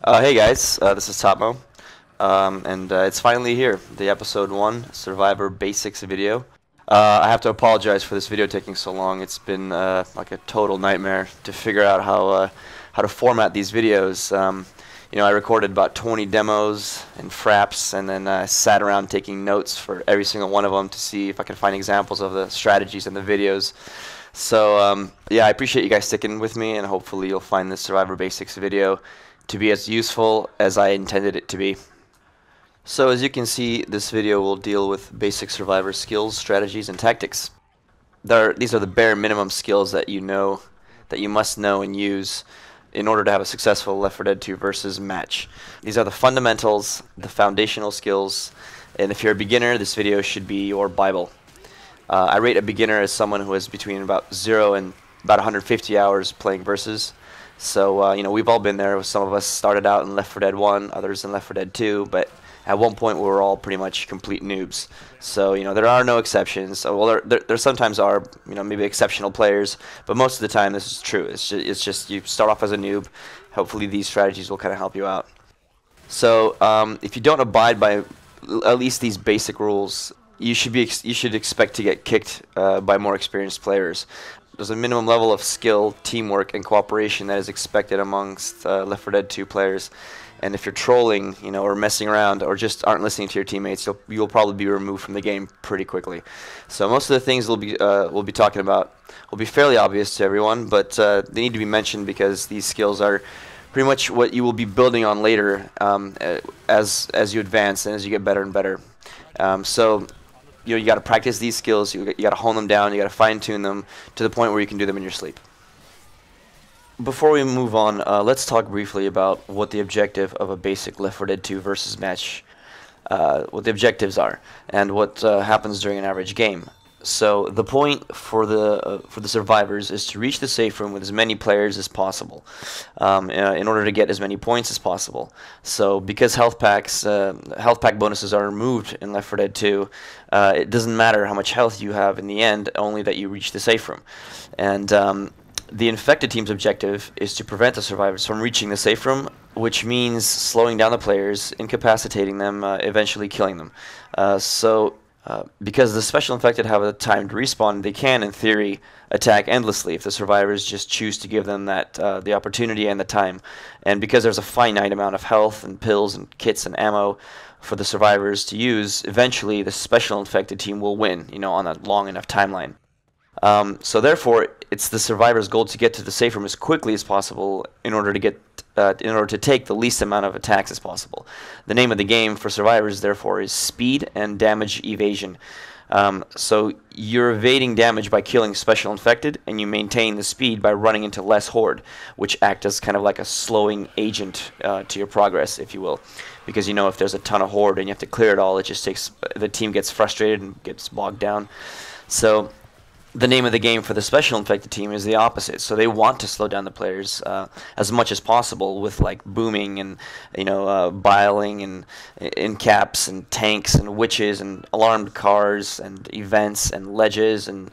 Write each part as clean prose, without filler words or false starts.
Hey guys, this is Topmo, and it's finally here, the episode 1 Survivor Basics video. I have to apologize for this video taking so long. It's been like a total nightmare to figure out how to format these videos. I recorded about 20 demos and fraps, and then I sat around taking notes for every single one of them to see if I could find examples of the strategies in the videos. So yeah, I appreciate you guys sticking with me, and hopefully you'll find this Survivor Basics video to be as useful as I intended it to be. So as you can see, this video will deal with basic Survivor skills, strategies, and tactics. These are the bare minimum skills that you must know and use in order to have a successful Left 4 Dead 2 versus match. These are the fundamentals, the foundational skills, and if you're a beginner, this video should be your Bible. I rate a beginner as someone who has between about 0 and about 150 hours playing versus. So, we've all been there. Some of us started out in Left 4 Dead 1, others in Left 4 Dead 2, but at one point we were all pretty much complete noobs. So, there are no exceptions. Well, there sometimes are, maybe exceptional players, but most of the time this is true. It's just you start off as a noob. Hopefully these strategies will kind of help you out. So, if you don't abide by at least these basic rules, you should expect to get kicked by more experienced players. There's a minimum level of skill, teamwork, and cooperation that is expected amongst Left 4 Dead 2 players. And if you're trolling, or messing around, or just aren't listening to your teammates, you'll probably be removed from the game pretty quickly. So most of the things we'll be talking about will be fairly obvious to everyone, but they need to be mentioned because these skills are pretty much what you will be building on later as you advance and as you get better and better. You got to practice these skills, you got to hone them down, you got to fine-tune them to the point where you can do them in your sleep. Before we move on, let's talk briefly about what the objective of a basic Left 4 Dead 2 versus match, what the objectives are, and what happens during an average game. So the point for the survivors is to reach the safe room with as many players as possible, in order to get as many points as possible. So because health pack bonuses are removed in Left 4 Dead 2, it doesn't matter how much health you have in the end, only that you reach the safe room. And the infected team's objective is to prevent the survivors from reaching the safe room, which means slowing down the players, incapacitating them, eventually killing them. Because the special infected have a timed respawn, they can, in theory, attack endlessly if the survivors just choose to give them the opportunity and the time. And because there's a finite amount of health and pills and kits and ammo for the survivors to use, eventually the special infected team will win, on a long enough timeline. So therefore, it's the survivor's goal to get to the safe room as quickly as possible in order to take the least amount of attacks as possible. The name of the game for survivors, therefore, is speed and damage evasion. So you're evading damage by killing special infected, and you maintain the speed by running into less horde, which act as kind of like a slowing agent to your progress, if you will. Because if there's a ton of horde and you have to clear it all, the team gets frustrated and gets bogged down. So the name of the game for the special infected team is the opposite. So they want to slow down the players as much as possible with like booming and biling and in caps and tanks and witches and alarmed cars and events and ledges and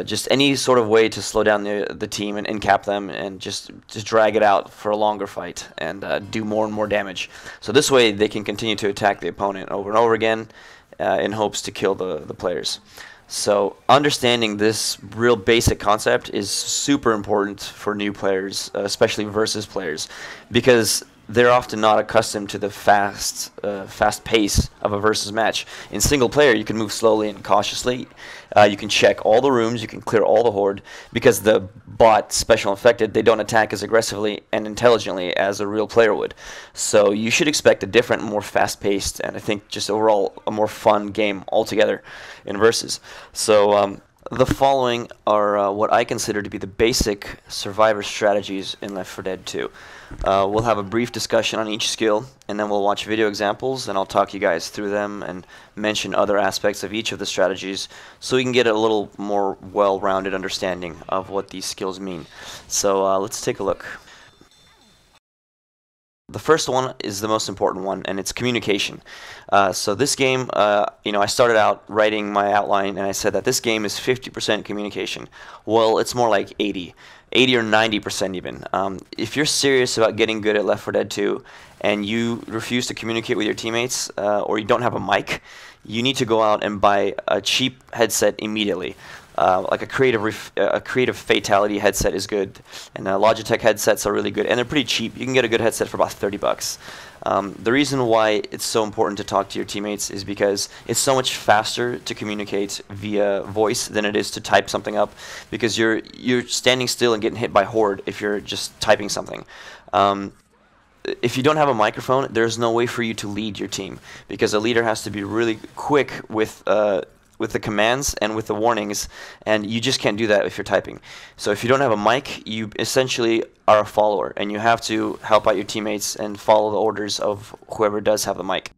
just any sort of way to slow down the team and incap them and just drag it out for a longer fight and do more and more damage. So this way they can continue to attack the opponent over and over again in hopes to kill the players. So understanding this real basic concept is super important for new players, especially versus players, because they're often not accustomed to the fast pace of a versus match. In single player, you can move slowly and cautiously. You can check all the rooms, you can clear all the horde, because the bot special infected, they don't attack as aggressively and intelligently as a real player would. So you should expect a different, more fast-paced, and I think just overall a more fun game altogether in versus. So the following are what I consider to be the basic survivor strategies in Left 4 Dead 2. We'll have a brief discussion on each skill, and then we'll watch video examples, and I'll talk you guys through them and mention other aspects of each of the strategies so we can get a little more well-rounded understanding of what these skills mean. So let's take a look. The first one is the most important one, and it's communication. So this game, I started out writing my outline, and I said that this game is 50% communication. Well, it's more like 80. 80 or 90% even. If you're serious about getting good at Left 4 Dead 2 and you refuse to communicate with your teammates or you don't have a mic, you need to go out and buy a cheap headset immediately. Like a creative Fatality headset is good, and Logitech headsets are really good, and they're pretty cheap. You can get a good headset for about 30 bucks. The reason why it's so important to talk to your teammates is because it's so much faster to communicate via voice than it is to type something up, because you're standing still and getting hit by Horde if you're just typing something. If you don't have a microphone, there's no way for you to lead your team, because a leader has to be really quick with the commands and with the warnings, and you just can't do that if you're typing. So if you don't have a mic, you essentially are a follower, and you have to help out your teammates and follow the orders of whoever does have the mic.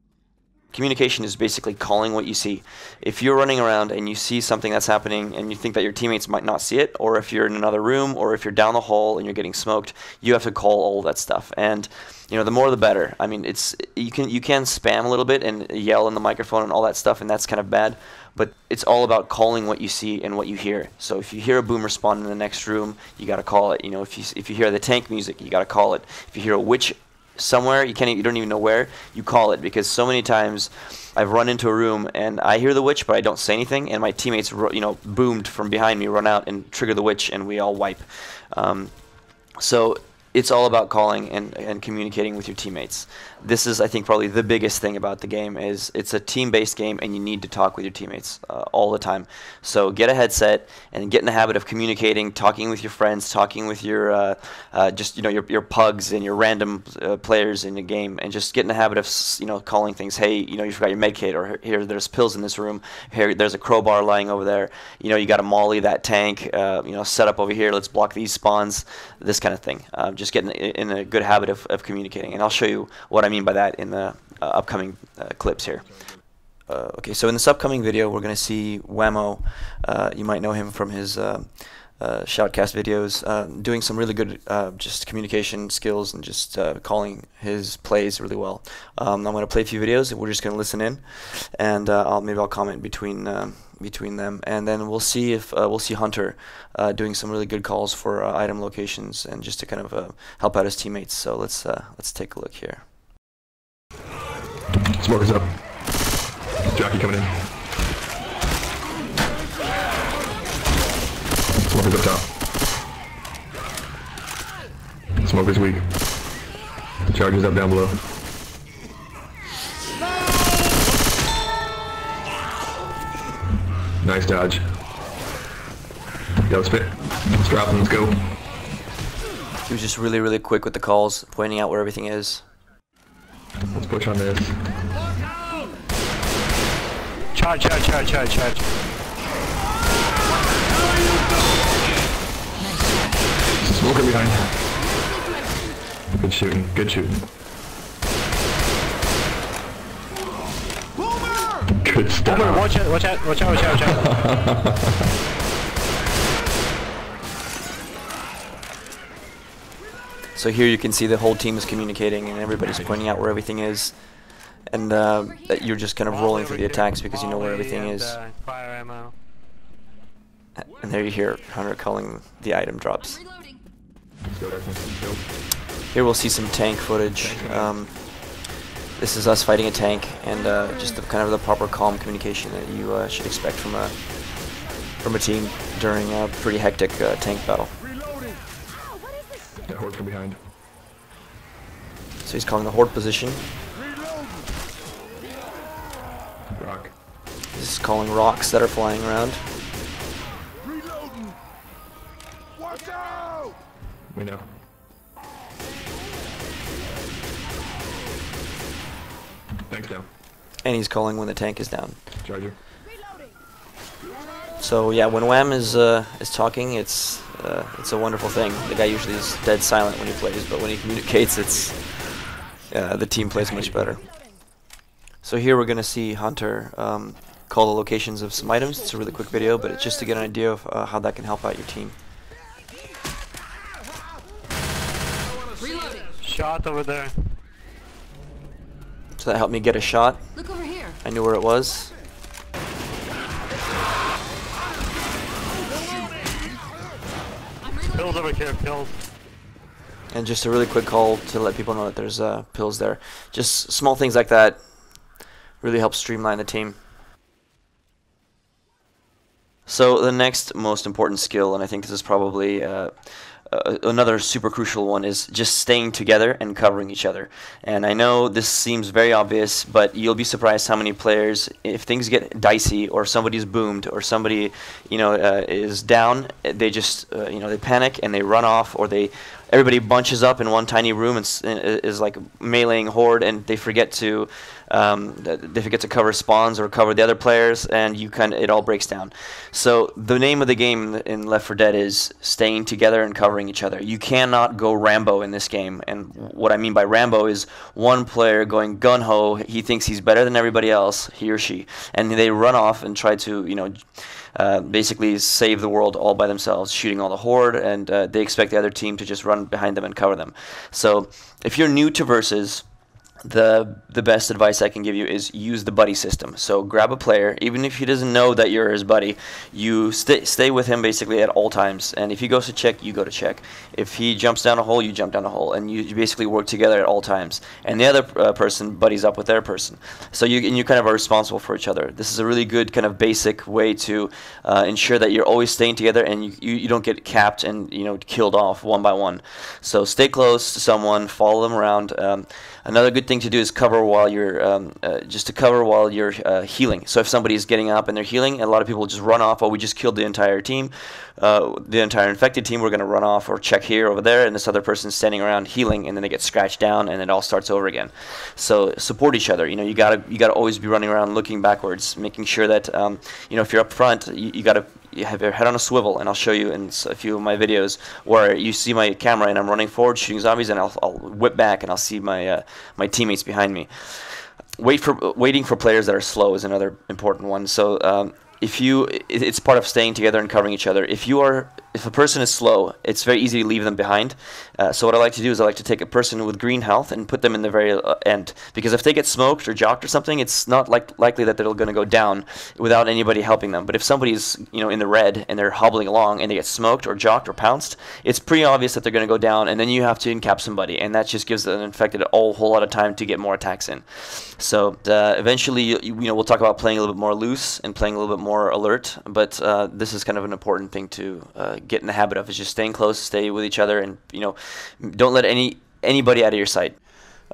Communication is basically calling what you see. If you're running around and you see something that's happening and you think that your teammates might not see it, or if you're in another room, or if you're down the hall and you're getting smoked, you have to call all that stuff. And you know, the more the better. I mean, you can spam a little bit and yell in the microphone and all that stuff, and that's kind of bad. But it's all about calling what you see and what you hear. So if you hear a boomer spawn in the next room, you got to call it. You know, if you hear the tank music, you got to call it. If you hear a witch somewhere, you don't even know where, you call it, because so many times I've run into a room and I hear the witch but I don't say anything, and my teammates boomed from behind me, run out and trigger the witch, and we all wipe. So it's all about calling and communicating with your teammates. This is, I think, probably the biggest thing about the game. Is it's a team-based game, and you need to talk with your teammates all the time. So get a headset and get in the habit of communicating, talking with your friends, talking with your your pugs and your random players in the game, and just get in the habit of calling things. Hey, you forgot your med kit, or here there's pills in this room. Here there's a crowbar lying over there. You got to molly that tank. Set up over here. Let's block these spawns. This kind of thing. Just get in a good habit of communicating, and I'll show you what I mean by that in the upcoming clips here. Okay, so in this upcoming video, we're going to see Whammo. You might know him from his Shoutcast videos, doing some really good just communication skills and just calling his plays really well. I'm going to play a few videos, and we're just going to listen in, and maybe I'll comment between them, and then we'll see if we'll see Hunter doing some really good calls for item locations, and just to kind of help out his teammates. So let's take a look here. Smoker's up. Jockey coming in. Smoker's up top. Smoker's weak. Charger's up down below. Nice dodge. Let's fit. Let's drop him. Let's go. He was just really, really quick with the calls, pointing out where everything is. Let's push on this. Charge. Smoker behind. Good shooting. Good shooting. Good stuff. Watch out. So here you can see the whole team is communicating, and everybody's pointing out where everything is, and that you're just kind of rolling through the attacks because you know where everything is. Fire ammo. And there you hear Hunter calling the item drops. Here we'll see some tank footage. This is us fighting a tank, and just the kind of the proper calm communication that you should expect from a team during a pretty hectic tank battle. That Horde from behind. So he's calling the Horde position. Rock. He's calling rocks that are flying around. Watch out! We know. Tank's down. And he's calling when the tank is down. Charger. So yeah, when Wham is talking, it's a wonderful thing. The guy usually is dead silent when he plays, but when he communicates, it's the team plays much better. So here we're gonna see Hunter call the locations of some items. It's a really quick video, but it's just to get an idea of how that can help out your team. Shot over there. So that helped me get a shot. Look over here. I knew where it was. I'm reloading. Pills over here, pills. And just a really quick call to let people know that there's pills there. Just small things like that really help streamline the team. So the next most important skill, and I think this is probably another super crucial one, is just staying together and covering each other. And I know this seems very obvious, but you'll be surprised how many players, if things get dicey or somebody's boomed or somebody is down, they just they panic and they run off, or everybody bunches up in one tiny room and is like meleeing horde, and they forget to cover spawns or cover the other players, and it all breaks down. So the name of the game in Left 4 Dead is staying together and covering each other. You cannot go Rambo in this game, and what I mean by Rambo is one player going gun-ho. He thinks he's better than everybody else, he or she, and they run off and try to basically save the world all by themselves, shooting all the horde, and they expect the other team to just run behind them and cover them. So if you're new to Versus, the best advice I can give you is use the buddy system. So grab a player, even if he doesn't know that you're his buddy, you stay with him basically at all times. And if he goes to check, you go to check. If he jumps down a hole, you jump down a hole, and you basically work together at all times. And the other person buddies up with their person. So you kind of are responsible for each other. This is a really good kind of basic way to ensure that you're always staying together and you don't get capped and killed off one by one. So stay close to someone, follow them around. Another good thing to do is cover while you're healing. So if somebody's getting up and they're healing, a lot of people just run off. Oh, we just killed the entire team, the entire infected team. We're going to run off or check here, over there, and this other person's standing around healing, and then they get scratched down, and it all starts over again. So support each other. You gotta always be running around, looking backwards, making sure that if you're up front, you have your head on a swivel, and I'll show you in a few of my videos where you see my camera and I'm running forward shooting zombies, and I'll whip back and I'll see my my teammates behind me. Waiting for players that are slow is another important one. So it's part of staying together and covering each other. If a person is slow, it's very easy to leave them behind. So what I like to do is I like to take a person with green health and put them in the very end, because if they get smoked or jocked or something, it's not likely that they're going to go down without anybody helping them. But if somebody's in the red and they're hobbling along and they get smoked or jocked or pounced, it's pretty obvious that they're going to go down, and then you have to encap somebody, and that just gives the infected a whole lot of time to get more attacks in. So eventually, we'll talk about playing a little bit more loose and playing a little bit more alert, but this is kind of an important thing to get in the habit of, is just staying close, stay with each other, and don't let anybody out of your sight.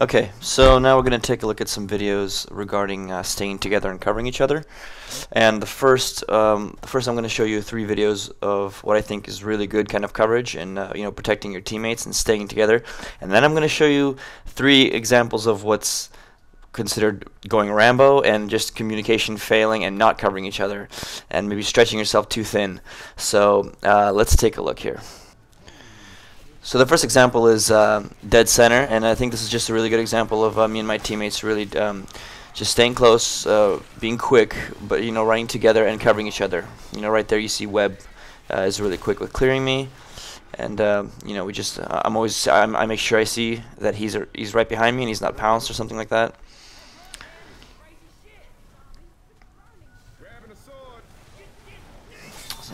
Okay, so now we're going to take a look at some videos regarding staying together and covering each other. And first I'm going to show you 3 videos of what I think is really good kind of coverage and protecting your teammates and staying together. And then I'm going to show you 3 examples of what's considered going Rambo and just communication failing and not covering each other and maybe stretching yourself too thin. So let's take a look here. So the first example is dead center, and I think this is just a really good example of me and my teammates really just staying close, being quick, but running together and covering each other. Right there you see Webb is really quick with clearing me, and I make sure I see that he's right behind me and he's not pounced or something like that.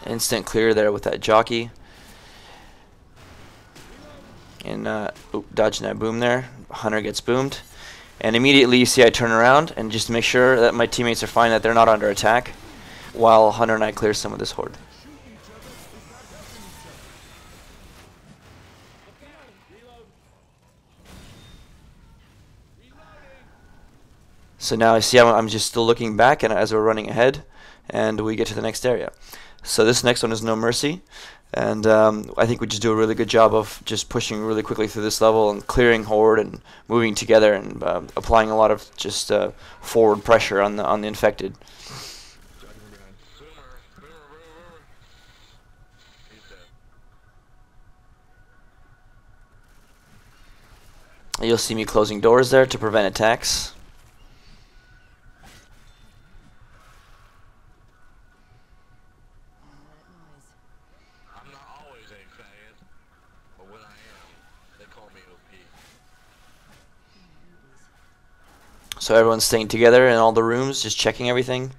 Instant clear there with that jockey. And dodging that boom there. Hunter gets boomed. And immediately you see I turn around and just to make sure that my teammates are fine, that they're not under attack, while Hunter and I clear some of this horde. So now I see I'm just still looking back, and as we're running ahead, and we get to the next area. So this next one is No Mercy, and I think we just do a really good job of just pushing really quickly through this level and clearing horde and moving together and applying a lot of just forward pressure on the infected. You'll see me closing doors there to prevent attacks. So everyone's staying together in all the rooms, just checking everything.